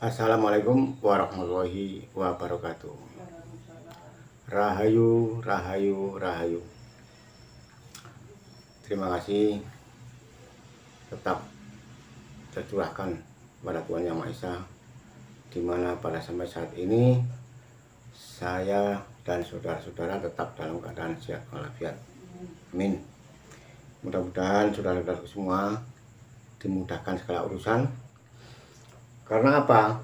Assalamualaikum warahmatullahi wabarakatuh. Rahayu, rahayu, rahayu. Terima kasih tetap tercurahkan kepada Tuhan Yang Maha Esa, di mana pada sampai saat ini saya dan saudara-saudara tetap dalam keadaan sehat walafiat. Amin. Mudah-mudahan saudara-saudara semua dimudahkan segala urusan. Karena apa?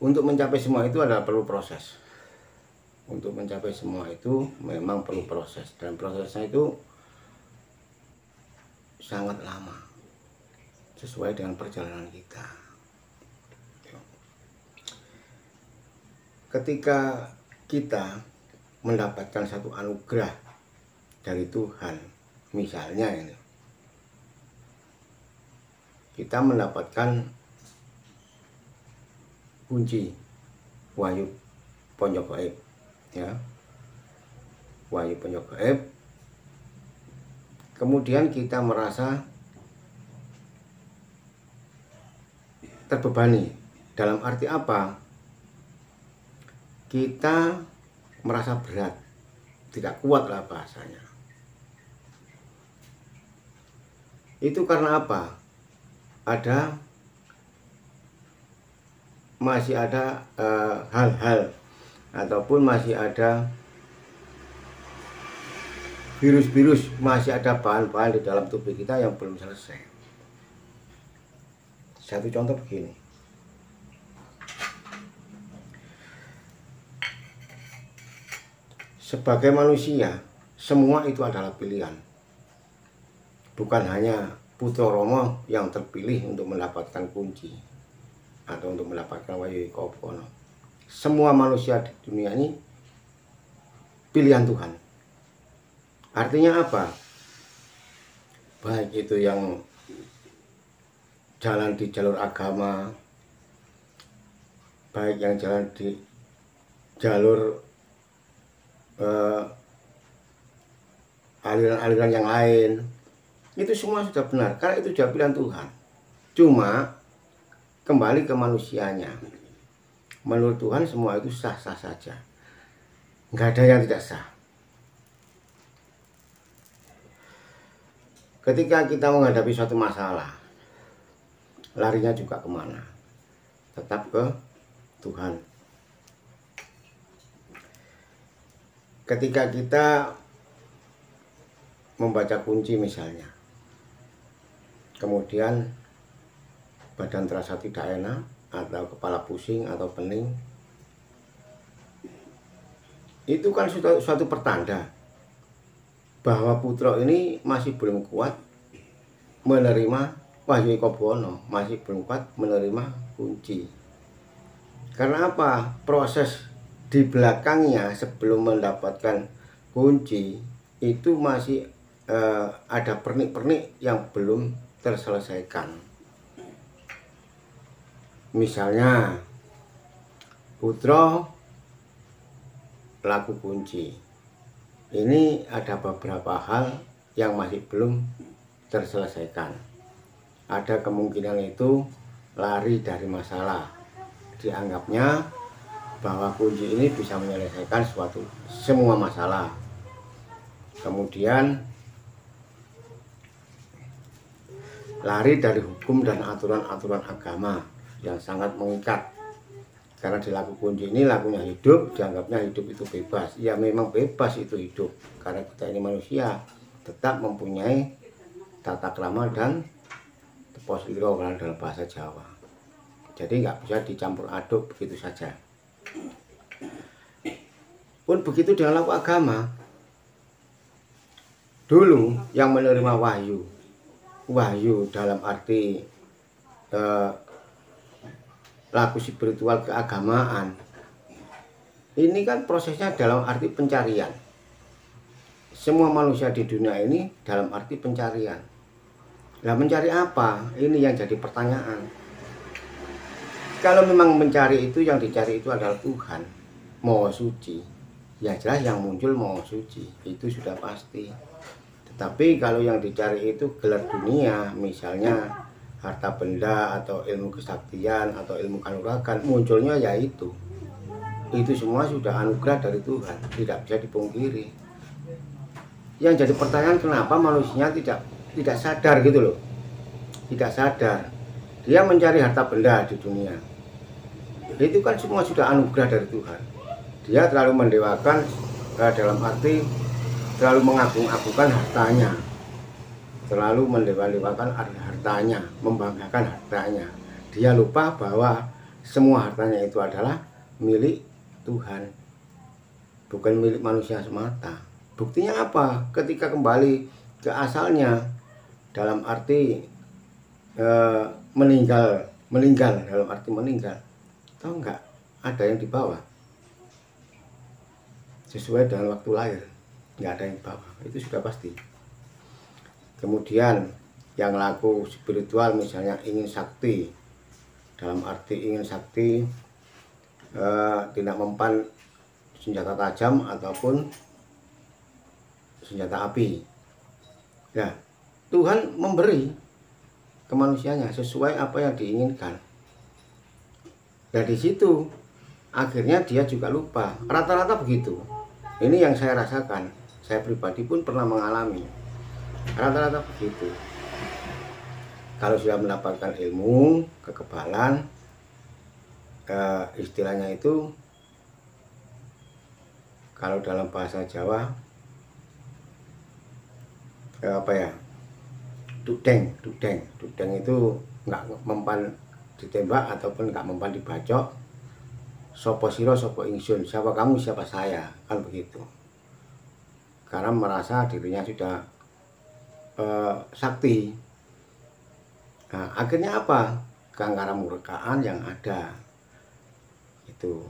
Untuk mencapai semua itu adalah perlu proses. Untuk mencapai semua itu memang perlu proses, dan prosesnya itu sangat lama sesuai dengan perjalanan kita. Ketika kita mendapatkan satu anugerah dari Tuhan, misalnya ini, kita mendapatkan kunci wahyu pojok gaib, ya, wahyu pojok gaib. Kemudian kita merasa terbebani. Dalam arti apa? Kita merasa berat, tidak kuat lah bahasanya. Itu karena apa? Masih ada hal-hal ataupun masih ada virus-virus, masih ada bahan-bahan di dalam tubuh kita yang belum selesai. Satu contoh begini. Sebagai manusia, semua itu adalah pilihan. Bukan hanya Putra Romo yang terpilih untuk mendapatkan kunci atau untuk mendapatkan wahyu Kobono. Semua manusia di dunia ini pilihan Tuhan. Artinya apa? Baik itu yang jalan di jalur agama, baik yang jalan di jalur aliran-aliran yang lain, itu semua sudah benar, karena itu sudah pilihan Tuhan. Cuma kembali ke manusianya. Menurut Tuhan semua itu sah-sah saja, nggak ada yang tidak sah. Ketika kita menghadapi suatu masalah, larinya juga kemana? Tetap ke Tuhan. Ketika kita membaca kunci misalnya, kemudian badan terasa tidak enak, atau kepala pusing, atau pening, itu kan suatu pertanda bahwa putra ini masih belum kuat menerima wahyu Kobono, masih belum kuat menerima kunci. Karena apa? Proses di belakangnya sebelum mendapatkan kunci itu masih ada pernik-pernik yang belum terselesaikan. Misalnya putra laku kunci, ini ada beberapa hal yang masih belum terselesaikan. Ada kemungkinan itu lari dari masalah. Dianggapnya bahwa kunci ini bisa menyelesaikan semua masalah. Kemudian lari dari hukum dan aturan-aturan agama yang sangat mengikat. Karena di laku kunci ini lakunya hidup, dianggapnya hidup itu bebas. Ya memang bebas itu hidup, karena kita ini manusia tetap mempunyai tata krama dan tepos liro dalam bahasa Jawa. Jadi nggak bisa dicampur aduk begitu saja. Pun begitu dengan laku agama. Dulu yang menerima wahyu dalam arti laku spiritual keagamaan, ini kan prosesnya dalam arti pencarian. Semua manusia di dunia ini dalam arti pencarian. Nah, mencari apa? Ini yang jadi pertanyaan. Kalau memang mencari itu, yang dicari itu adalah Tuhan, Maha Suci, ya jelas yang muncul Maha Suci, itu sudah pasti. Tapi kalau yang dicari itu gelar dunia, misalnya harta benda atau ilmu kesaktian atau ilmu kanuragan, munculnya ya itu semua sudah anugerah dari Tuhan, tidak bisa dipungkiri. Yang jadi pertanyaan, kenapa manusia tidak sadar gitu loh, tidak sadar dia mencari harta benda di dunia. Itu kan semua sudah anugerah dari Tuhan. Dia terlalu mendewakan, dalam arti terlalu mengagung-agungkan hartanya, terlalu mendewa-dewakan hartanya, membanggakan hartanya. Dia lupa bahwa semua hartanya itu adalah milik Tuhan, bukan milik manusia semata. Buktinya apa? Ketika kembali ke asalnya, dalam arti meninggal dalam arti meninggal, tahu nggak, ada yang dibawa sesuai dengan waktu lahir, nggak ada yang dibawa, itu sudah pasti. Kemudian yang laku spiritual, misalnya ingin sakti, dalam arti ingin sakti, tidak mempan senjata tajam ataupun senjata api. Ya, Tuhan memberi ke manusianya sesuai apa yang diinginkan. Dan di situ akhirnya dia juga lupa. Rata-rata begitu. Ini yang saya rasakan. Saya pribadi pun pernah mengalami. Rata-rata begitu. Kalau sudah mendapatkan ilmu, kekebalan, istilahnya itu, kalau dalam bahasa Jawa, apa ya, dudeng itu nggak mempan ditembak ataupun nggak mempan dibacok. Sopo siro sopo ingsun, siapa kamu siapa saya, kan begitu. Karena merasa dirinya sudah sakti. Nah, akhirnya apa? Gangkara murkaan yang ada itu,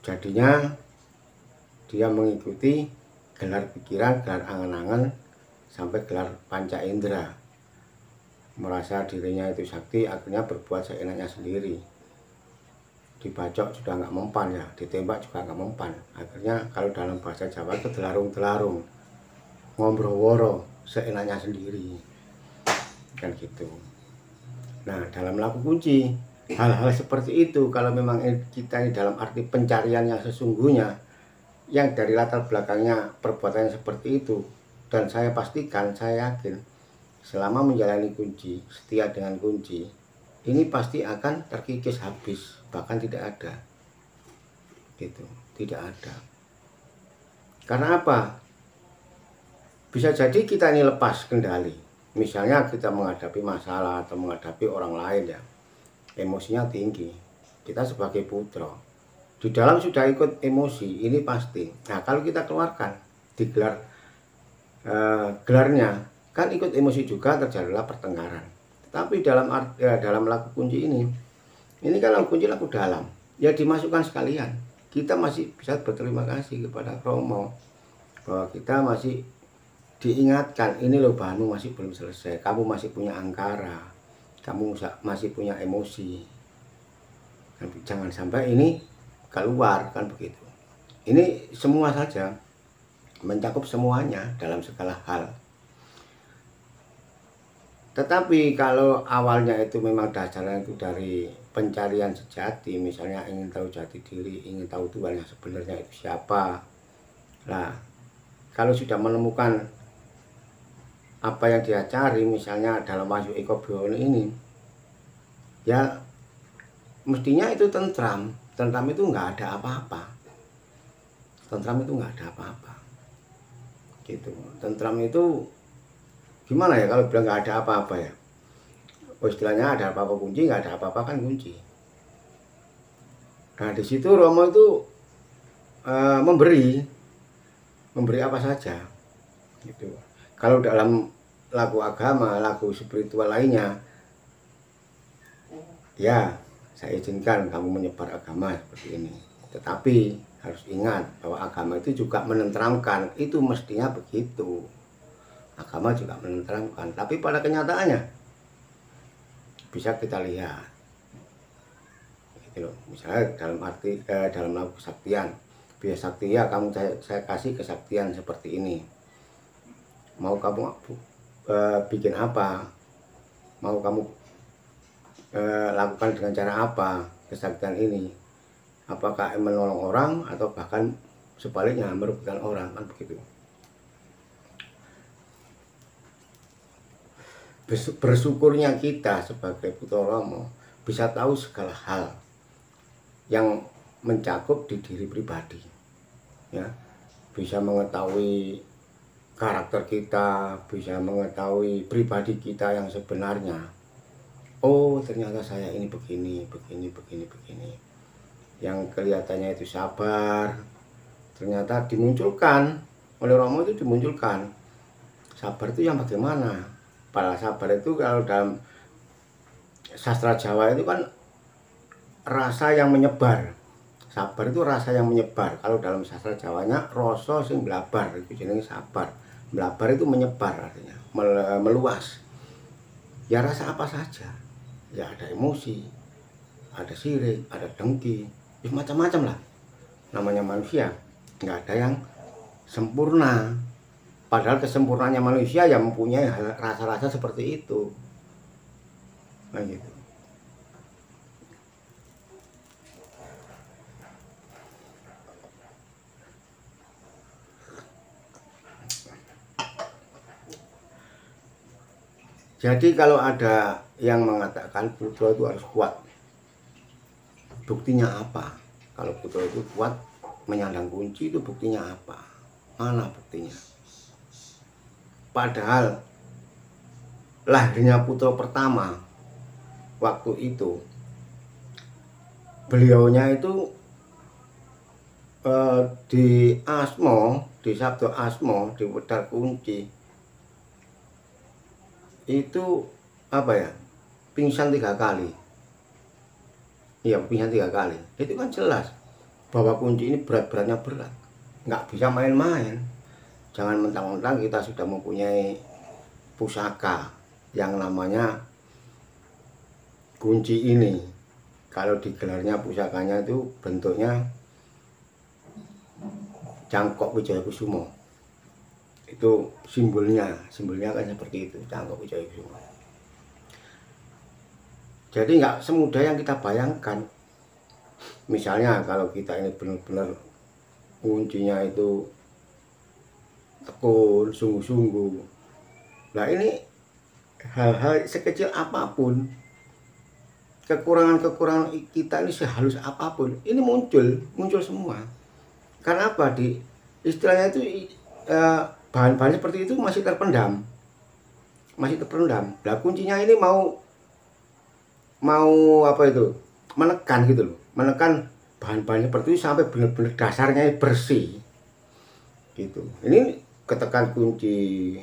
jadinya dia mengikuti gelar pikiran, gelar angan-angan, sampai gelar panca indera, merasa dirinya itu sakti, akhirnya berbuat seenaknya sendiri. Dibacok sudah nggak mempan, ya ditembak juga nggak mempan. Akhirnya kalau dalam bahasa Jawa itu telarung-telarung, ngombroworo, seenaknya sendiri, kan gitu. Nah, dalam laku kunci hal-hal seperti itu, kalau memang kita ini dalam arti pencarian yang sesungguhnya, yang dari latar belakangnya perbuatan seperti itu, dan saya pastikan, saya yakin selama menjalani kunci, setia dengan kunci, ini pasti akan terkikis habis, bahkan tidak ada gitu, tidak ada. Karena apa? Bisa jadi kita ini lepas kendali, misalnya kita menghadapi masalah atau menghadapi orang lain, ya emosinya tinggi, kita sebagai putra di dalam sudah ikut emosi, ini pasti. Nah, kalau kita keluarkan di gelarnya, kan ikut emosi juga, terjadilah pertengkaran. Tapi dalam laku kunci ini kan laku kunci laku dalam, ya dimasukkan sekalian. Kita masih bisa berterima kasih kepada Romo bahwa kita masih diingatkan, ini loh bahanmu masih belum selesai, kamu masih punya angkara, kamu masih punya emosi, jangan sampai ini keluar, kan begitu. Ini semua saja, mencakup semuanya dalam segala hal. Tetapi kalau awalnya itu memang dasarnya itu dari pencarian sejati, misalnya ingin tahu jati diri, ingin tahu Tuhan yang sebenarnya itu siapa. Nah, kalau sudah menemukan apa yang dia cari, misalnya dalam Wahyu Eko Briono ini, ya mestinya itu tentram. Tentram itu nggak ada apa-apa. Tentram itu nggak ada apa-apa. Gitu. Tentram itu gimana ya kalau bilang nggak ada apa-apa, ya? Oh, istilahnya ada apa-apa kunci, nggak ada apa-apa kan kunci. Nah, di situ Romo itu memberi apa saja. Gitu. Kalau dalam laku agama, laku spiritual lainnya, ya saya izinkan kamu menyebar agama seperti ini. Tetapi harus ingat bahwa agama itu juga menenteramkan, itu mestinya begitu. Agama juga menenteramkan, tapi pada kenyataannya bisa kita lihat. Gitu loh. Misalnya dalam arti dalam laku kesaktian, biasa sakti, ya kamu saya kasih kesaktian seperti ini. mau kamu bikin apa, mau kamu lakukan dengan cara apa kesaktian ini, apakah menolong orang atau bahkan sebaliknya merugikan orang, kan begitu. Bersyukurnya kita sebagai Putra Romo bisa tahu segala hal yang mencakup di diri pribadi, ya, bisa mengetahui karakter kita, bisa mengetahui pribadi kita yang sebenarnya. Oh, ternyata saya ini begini. Yang kelihatannya itu sabar, ternyata dimunculkan oleh Romo, itu dimunculkan. Sabar itu yang bagaimana? Padahal sabar itu kalau dalam sastra Jawa itu kan rasa yang menyebar. Sabar itu rasa yang menyebar. Kalau dalam sastra Jawanya rasa sing blabar, itu jenenge sabar. Blabar itu menyebar, artinya meluas. Ya rasa apa saja. Ya ada emosi, ada sirik, ada dengki, ya macam-macam lah. Namanya manusia, nggak ada yang sempurna. Padahal kesempurnaannya manusia yang mempunyai rasa-rasa seperti itu. Nah gitu. Jadi kalau ada yang mengatakan putra itu harus kuat, buktinya apa? Kalau putra itu kuat menyandang kunci, itu buktinya apa? Mana buktinya? Padahal lahirnya putra pertama waktu itu, beliaunya itu di Asmo, di Sabdo Asmo, di Wedar Kunci itu apa ya, pingsan 3 kali. Iya, pingsan 3 kali. Itu kan jelas bahwa kunci ini berat-beratnya berat, nggak bisa main-main. Jangan mentang-mentang kita sudah mempunyai pusaka yang namanya kunci ini. Kalau digelarnya pusakanya itu bentuknya Cangkok Wijayakusumo. Itu simbolnya kan seperti itu, Cangkok Wijayakusumo. Jadi nggak semudah yang kita bayangkan. Misalnya kalau kita ini benar-benar kuncinya itu tekun, sungguh-sungguh. Nah ini hal-hal sekecil apapun, kekurangan-kekurangan kita ini sehalus apapun, ini muncul semua. Karena apa? Di istilahnya itu bahan-bahan seperti itu masih terpendam. Nah kuncinya ini mau apa itu? Menekan gitu loh. Menekan bahan-bahan seperti itu sampai benar-benar dasarnya bersih. Gitu. Ini ketekan kunci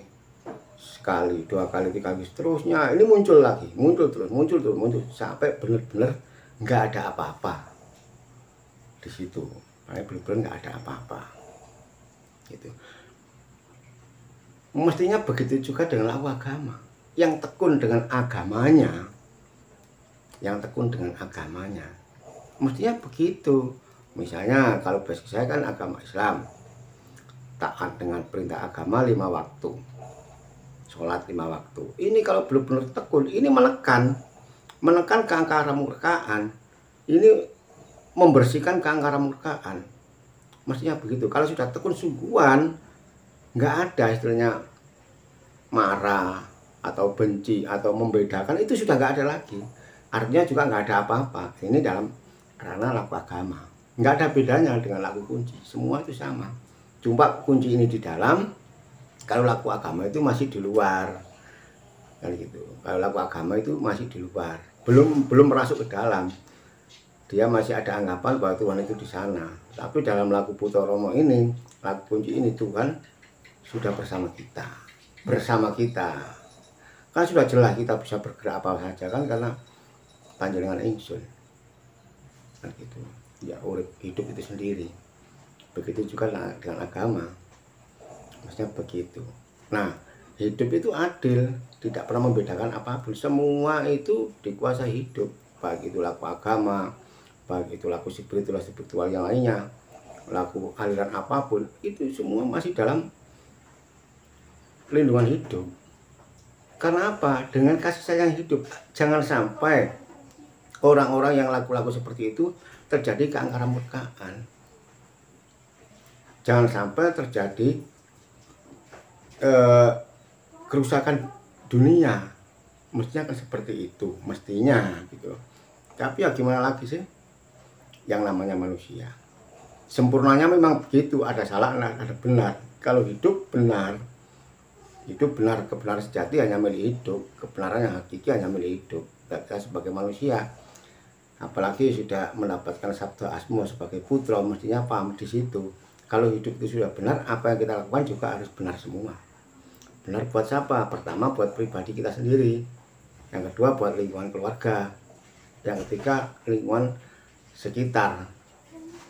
sekali, 2 kali, 3 kali, seterusnya ini muncul lagi, muncul terus sampai benar-benar nggak ada apa-apa di situ, benar-benar nggak ada apa-apa. Gitu. Mestinya begitu juga dengan laku agama, yang tekun dengan agamanya, mestinya begitu. Misalnya kalau basic saya kan agama Islam, taat dengan perintah agama 5 waktu, sholat 5 waktu. Ini kalau benar-benar tekun, ini menekan keangkaran murkaan, ini membersihkan keangkaran murkaan. Mestinya begitu. Kalau sudah tekun sungguhan, nggak ada istilahnya marah atau benci atau membedakan, itu sudah nggak ada lagi. Artinya juga nggak ada apa-apa. Ini dalam ranah laku agama, nggak ada bedanya dengan laku kunci, semua itu sama. Cuma kunci ini di dalam, kalau laku agama itu masih di luar, kan gitu. Kalau laku agama itu masih di luar, belum merasuk ke dalam. Dia masih ada anggapan bahwa Tuhan itu di sana. Tapi dalam laku Putra Romo ini, laku kunci ini, Tuhan sudah bersama kita. Kan sudah jelas kita bisa bergerak apa saja kan, karena panjenengan ingsun. Kan gitu. Ya urip hidup itu sendiri. Begitu juga dengan agama, maksudnya begitu. Nah, hidup itu adil, tidak pernah membedakan apapun. Semua itu dikuasai hidup, baik itu laku agama, baik itu laku spiritual yang lainnya, laku aliran apapun, itu semua masih dalam lindungan hidup. Karena apa? Dengan kasih sayang hidup. Jangan sampai orang-orang yang laku-laku seperti itu terjadi keangkaran murkaan. Jangan sampai terjadi kerusakan dunia. Mestinya kan seperti itu, mestinya gitu. Tapi ya gimana lagi sih? Yang namanya manusia. Sempurnanya memang begitu, ada salah, ada benar. Kalau hidup benar, kebenaran sejati hanya milik hidup, kebenaran yang hakiki hanya milik hidup. Kita sebagai manusia, apalagi sudah mendapatkan sabda asmo sebagai putra, mestinya paham di situ. Kalau hidup itu sudah benar, apa yang kita lakukan juga harus benar semua. Benar buat siapa? Pertama buat pribadi kita sendiri, yang kedua buat lingkungan keluarga, yang ketiga lingkungan sekitar,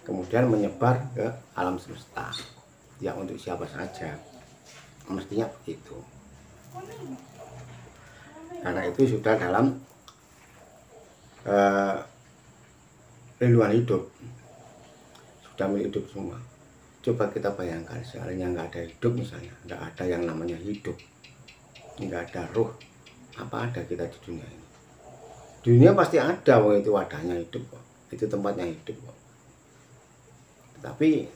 kemudian menyebar ke alam semesta. Ya untuk siapa saja. Mestinya begitu. Karena itu sudah dalam lindungan hidup, sudah milik hidup semua. Coba kita bayangkan, seandainya nggak ada hidup, misalnya nggak ada yang namanya hidup, nggak ada roh, apa ada kita di dunia ini? Dunia pasti ada, itu wadahnya hidup kok, itu tempatnya hidup kok. Tapi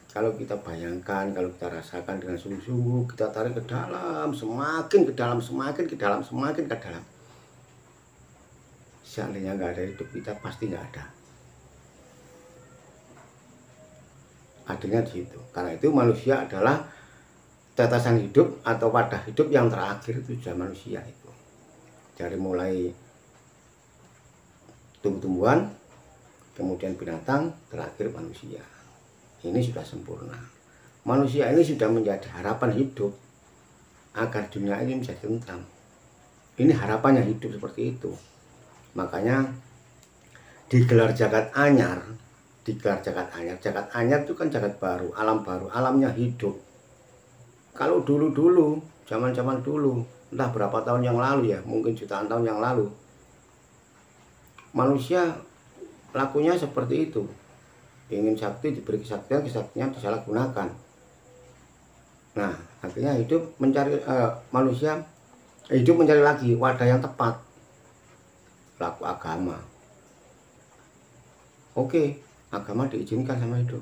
kalau kita bayangkan, kalau kita rasakan dengan sungguh-sungguh, kita tarik ke dalam, semakin ke dalam, semakin ke dalam, semakin ke dalam. Seandainya nggak ada hidup, kita pasti nggak ada. Adanya di situ. Karena itu manusia adalah tetesan hidup atau wadah hidup yang terakhir, itu sudah manusia itu. Dari mulai tumbuh-tumbuhan, kemudian binatang, terakhir manusia. Ini sudah sempurna. Manusia ini sudah menjadi harapan hidup agar dunia ini menjadi tentram. Ini harapannya hidup seperti itu. Makanya digelar jagat anyar. Jagat anyar itu kan jagat baru, alamnya hidup. Kalau dulu-dulu, zaman-zaman dulu, entah berapa tahun yang lalu ya, mungkin jutaan tahun yang lalu, manusia lakunya seperti itu. Ingin sakti, diberi kesaktian, kesaktiannya disalahgunakan. Nah, akhirnya hidup mencari manusia hidup mencari lagi wadah yang tepat, laku agama. Oke, agama diizinkan sama hidup.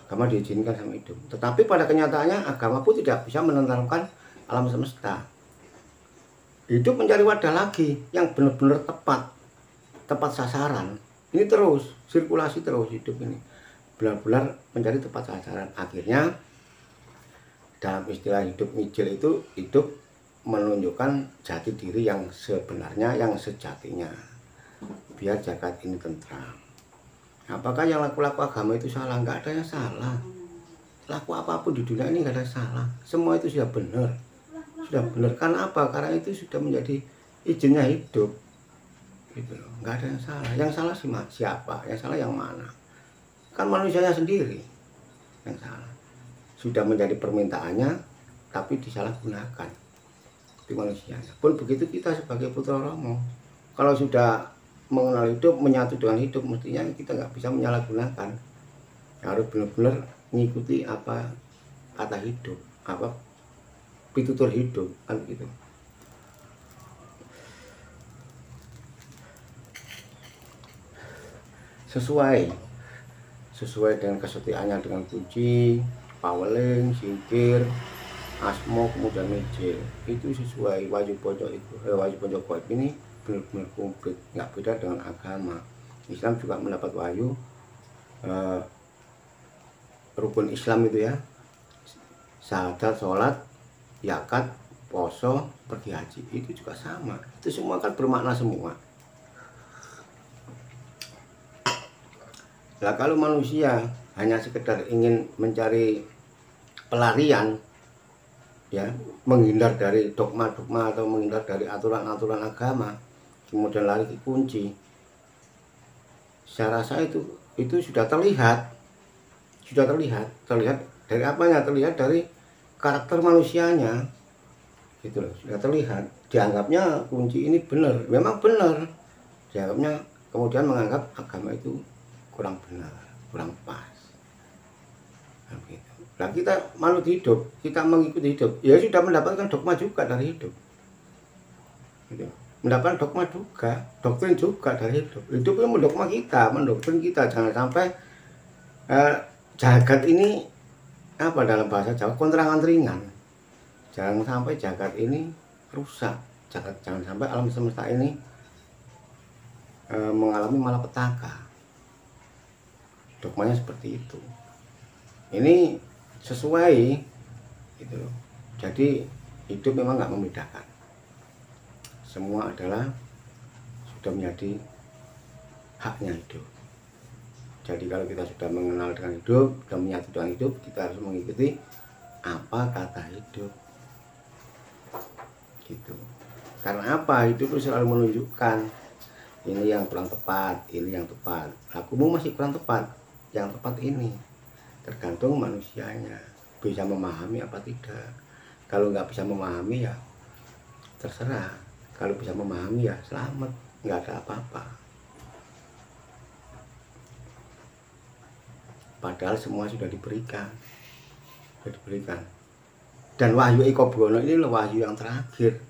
Agama diizinkan sama hidup. Tetapi pada kenyataannya agama pun tidak bisa menentukan alam semesta. Hidup mencari wadah lagi yang benar-benar tepat sasaran. Ini terus, sirkulasi terus hidup ini. Benar-benar mencari tepat sasaran. Akhirnya dalam istilah hidup mijil itu, hidup menunjukkan jati diri yang sebenarnya, yang sejatinya. Biar jagat ini tentram. Apakah yang laku-laku agama itu salah? Enggak ada yang salah. Laku apapun di dunia ini enggak ada salah. Semua itu sudah benar. Sudah benar. Karena apa? Karena itu sudah menjadi izinnya hidup. Gitu loh. Enggak ada yang salah. Yang salah siapa? Yang salah yang mana? Kan manusianya sendiri yang salah. Sudah menjadi permintaannya, tapi disalahgunakan. Itu manusianya. Pun begitu kita sebagai putra Romo. Kalau sudah mengenal hidup, menyatu dengan hidup, mestinya kita nggak bisa menyalahgunakan. Harus benar-benar mengikuti apa kata hidup, apa pitutur hidup, kan gitu. Sesuai dengan kesetiaannya dengan kunci, paweling, singkir, asmo, kemudian mijil. Itu sesuai wajib pojok itu, wajib pojok gaib ini benar-benar komplit, nggak beda dengan agama. Islam juga mendapat wahyu rukun Islam itu ya, syahadat, sholat, zakat, poso, pergi haji, itu juga sama. Itu semua kan bermakna semua. Nah, kalau manusia hanya sekedar ingin mencari pelarian, ya, menghindar dari dogma-dogma atau menghindar dari aturan-aturan agama, kemudian lari ke kunci, saya rasa itu sudah terlihat dari apanya? Terlihat dari karakter manusianya, gitu loh. Sudah terlihat, dianggapnya kunci ini benar, memang benar, dianggapnya, kemudian menganggap agama itu kurang benar, kurang pas, nah, gitu. Nah, kita makhluk hidup, kita mengikuti hidup, ya sudah mendapatkan dogma juga dari hidup. Gitu. Mendapatkan dogma juga, doktrin juga dari hidup. Hidup itu mendogma kita, mendoktrin kita. Jangan sampai jagat ini, apa dalam bahasa Jawa, kontrangan-ringan. Jangan sampai jagat ini rusak. Jangan sampai alam semesta ini mengalami malapetaka. Dogmanya seperti itu. Ini sesuai gitu. Jadi hidup memang nggak membedakan, semua adalah sudah menjadi haknya hidup. Jadi kalau kita sudah mengenal dengan hidup, sudah menyatu dengan hidup, kita harus mengikuti apa kata hidup gitu. Karena apa? Hidup itu selalu menunjukkan ini yang kurang tepat, ini yang tepat. Lakumu masih kurang tepat, yang tepat ini. Tergantung manusianya bisa memahami apa tidak. Kalau nggak bisa memahami ya terserah. Kalau bisa memahami ya selamat, nggak ada apa-apa. Padahal semua sudah diberikan, Dan wahyu Eko Buwono ini wahyu yang terakhir,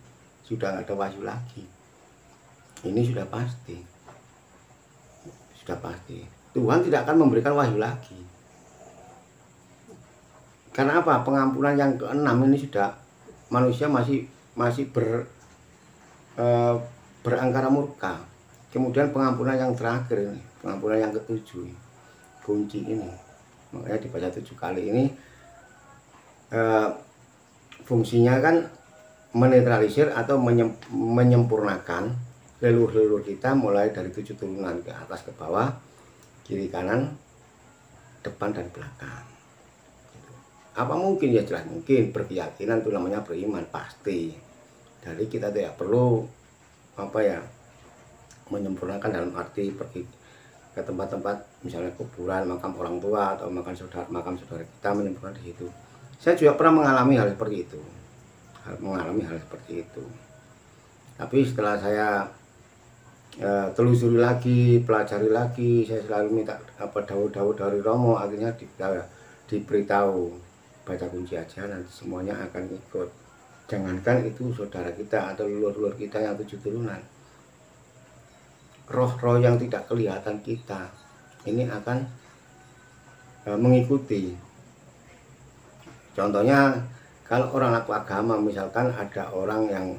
sudah nggak ada wahyu lagi. Ini sudah pasti, Tuhan tidak akan memberikan wahyu lagi. Karena apa? Pengampunan yang ke-6 ini sudah manusia masih berangkara murka. Kemudian pengampunan yang terakhir ini, pengampunan yang ke-7, kunci ini. Makanya dibaca 7 kali ini, fungsinya kan menetralisir atau menyempurnakan leluhur-leluhur kita, mulai dari 7 turunan ke atas ke bawah, kiri kanan, depan dan belakang. Apa mungkin? Ya jelas mungkin. Berkeyakinan itu namanya beriman, pasti. Jadi kita tidak perlu menyempurnakan dalam arti pergi ke tempat-tempat misalnya kuburan, makam orang tua atau makam saudara kita, menyempurnakan di situ. Saya juga pernah mengalami hal seperti itu. Tapi setelah saya telusuri lagi, pelajari lagi, saya selalu minta dawuh-dawuh dari Romo, akhirnya diberitahu, baca kunci aja, nanti semuanya akan ikut. Jangankan itu saudara kita atau leluhur kita yang 7 turunan, roh-roh yang tidak kelihatan kita ini akan mengikuti. Contohnya kalau orang laku agama, misalkan ada orang yang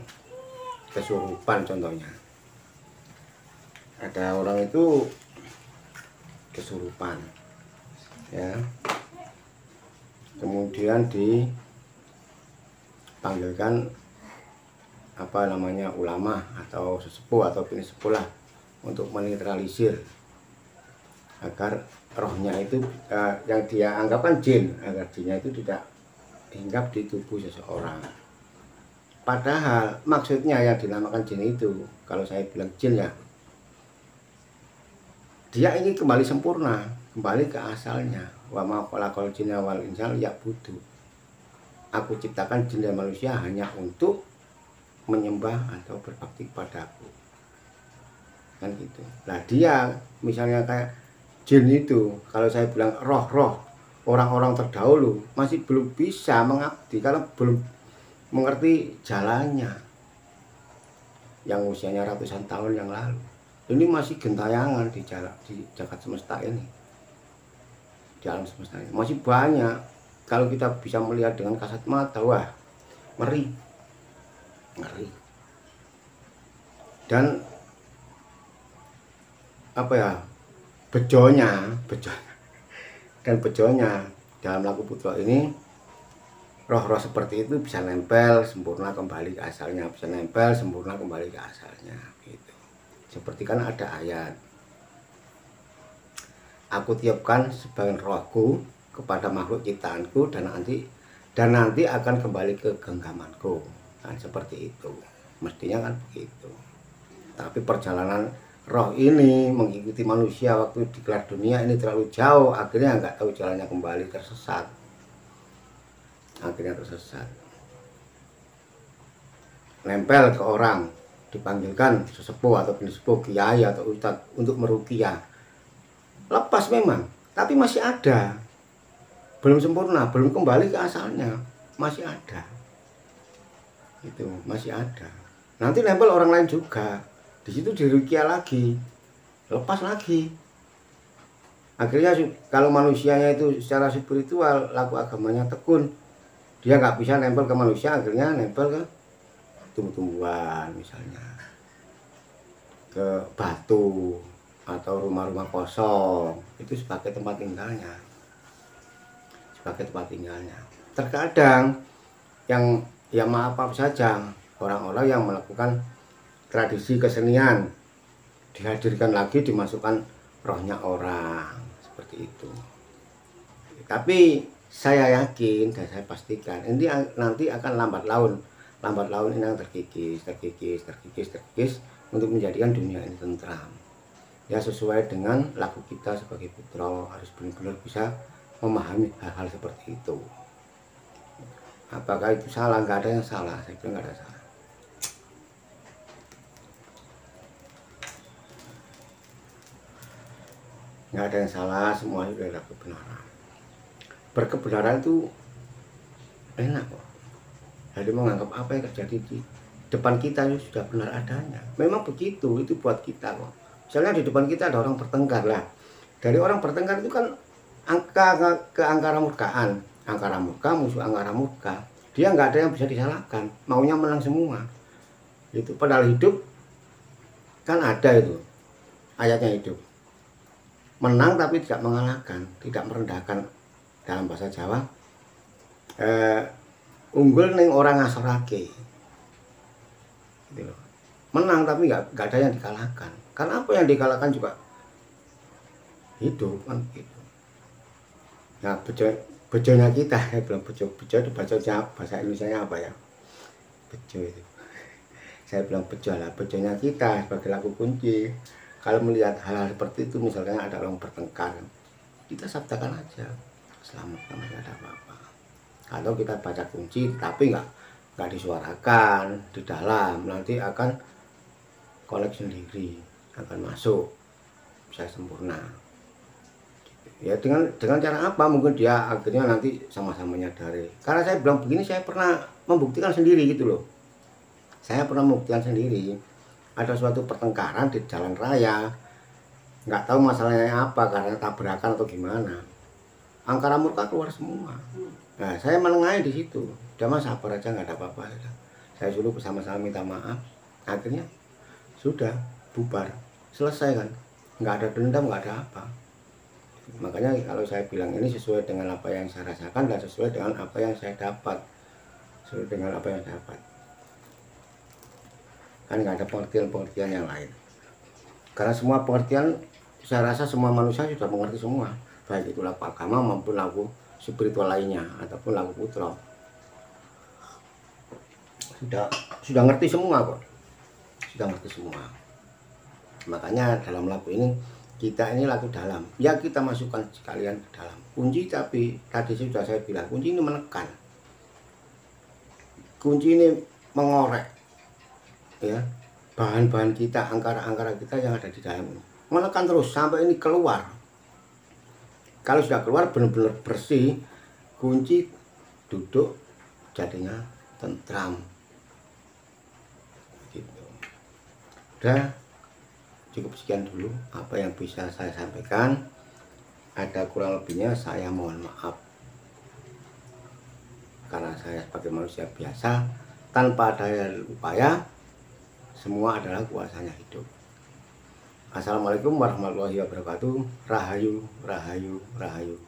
kesurupan, contohnya ada orang itu kesurupan ya, kemudian dipanggilkan ulama atau sesepuh atau bini sepuh lah untuk menetralisir agar rohnya itu yang dia anggapkan jin, agar jinnya itu tidak hinggap di tubuh seseorang. Padahal maksudnya yang dinamakan jin itu, kalau saya bilang jin ya, dia ingin kembali sempurna, kembali ke asalnya. Wa ma khalaqal jinna wal insa liya'budu. Aku ciptakan jin dan manusia hanya untuk menyembah atau berbakti kepadaku, kan gitu. Nah dia misalnya kayak jin itu, kalau saya bilang roh-roh orang-orang terdahulu masih belum bisa mengabdi karena belum mengerti jalannya, yang usianya ratusan tahun yang lalu. Ini masih gentayangan di jagat semesta ini, di alam semesta ini masih banyak. Kalau kita bisa melihat dengan kasat mata, wah ngeri. Dan bejonya dalam laku putra ini, roh-roh seperti itu bisa nempel sempurna kembali ke asalnya, gitu. Seperti kan ada ayat, aku tiupkan sebagian rohku kepada makhluk ciptaanku dan nanti akan kembali ke genggamanku, kan seperti itu mestinya, kan begitu. Tapi perjalanan roh ini mengikuti manusia waktu di kelar dunia ini terlalu jauh, akhirnya nggak tahu jalannya kembali, tersesat. Nempel ke orang, dipanggilkan sesepuh atau pesepuh, kiai atau ustadz untuk meruqyah. Lepas memang, tapi masih ada. belum sempurna, belum kembali ke asalnya, masih ada. Itu masih ada. Nanti nempel orang lain juga. Di situ dirukia lagi, lepas lagi. Akhirnya kalau manusianya itu secara spiritual, laku agamanya tekun, dia nggak bisa nempel ke manusia, akhirnya nempel ke tumbuh-tumbuhan misalnya, ke batu atau rumah-rumah kosong, itu sebagai tempat tinggalnya. Terkadang yang ya maaf saja, orang-orang yang melakukan tradisi kesenian dihadirkan lagi, dimasukkan rohnya orang seperti itu. Tapi saya yakin dan saya pastikan ini nanti akan lambat laun ini yang terkikis untuk menjadikan dunia ini tentram. Ya sesuai dengan laku kita sebagai putra, harus benar-benar bisa memahami hal-hal seperti itu. Apakah itu salah? Nggak ada yang salah, saya bilang nggak ada salah. Nggak ada yang salah, semua itu adalah kebenaran. Berkebenaran itu enak kok. Jadi menganggap apa yang terjadi di depan kita itu sudah benar adanya. Memang begitu, itu buat kita kok. Misalnya di depan kita ada orang bertengkar lah. Dari orang bertengkar itu kan ke angkara murkaan. Angkara murka, musuh angkara murka. Dia nggak ada yang bisa disalahkan. Maunya menang semua. Itu padahal hidup kan ada itu. Ayatnya hidup. Menang tapi tidak mengalahkan, tidak merendahkan. Dalam bahasa Jawa, unggul neng orang ngasorake. Gitu loh. Menang tapi nggak ada yang dikalahkan. Karena apa yang dikalahkan juga hidup kan gitu. Nah bejonya kita, saya bilang bejo itu bahasa Indonesia apa ya? Bejo itu. Saya bilang bejo lah, bejonya kita sebagai laku kunci. Kalau melihat hal-hal seperti itu, misalnya ada orang bertengkar, kita sabdakan aja, selamat, tidak ada apa-apa. Atau kita baca kunci, tapi nggak disuarakan di dalam, nanti akan kolek sendiri, akan masuk, bisa sempurna. Ya dengan cara apa? Mungkin dia akhirnya nanti sama-sama menyadari. Karena saya bilang begini, saya pernah membuktikan sendiri gitu loh. Saya pernah membuktikan sendiri. Ada suatu pertengkaran di jalan raya, nggak tahu masalahnya apa, karena tabrakan atau gimana. Angkara murka keluar semua. Nah, saya menengahi di situ. Udah mas, sabar aja, nggak ada apa-apa. Saya suruh bersama-sama minta maaf. Akhirnya sudah bubar, selesai kan. Nggak ada dendam, nggak ada apa. Makanya kalau saya bilang ini sesuai dengan apa yang saya rasakan dan sesuai dengan apa yang saya dapat. Kan nggak ada pengertian yang lain. Karena semua pengertian, saya rasa semua manusia sudah mengerti semua, baik itu laku agama maupun laku spiritual lainnya ataupun laku putra. Sudah ngerti semua kok. Makanya dalam laku ini, kita ini laku dalam. Ya kita masukkan sekalian ke dalam. Kunci, tapi tadi sudah saya bilang, kunci ini menekan. Kunci ini mengorek. Ya, bahan-bahan kita, angkara-angkara kita yang ada di dalam ini, menekan terus sampai ini keluar. Kalau sudah keluar benar-benar bersih, kunci duduk, jadinya tentram gitu. Udah cukup sekian dulu apa yang bisa saya sampaikan. Ada kurang lebihnya saya mohon maaf, karena saya sebagai manusia biasa tanpa daya upaya, semua adalah kuasanya hidup. Assalamualaikum warahmatullahi wabarakatuh. Rahayu, rahayu, rahayu.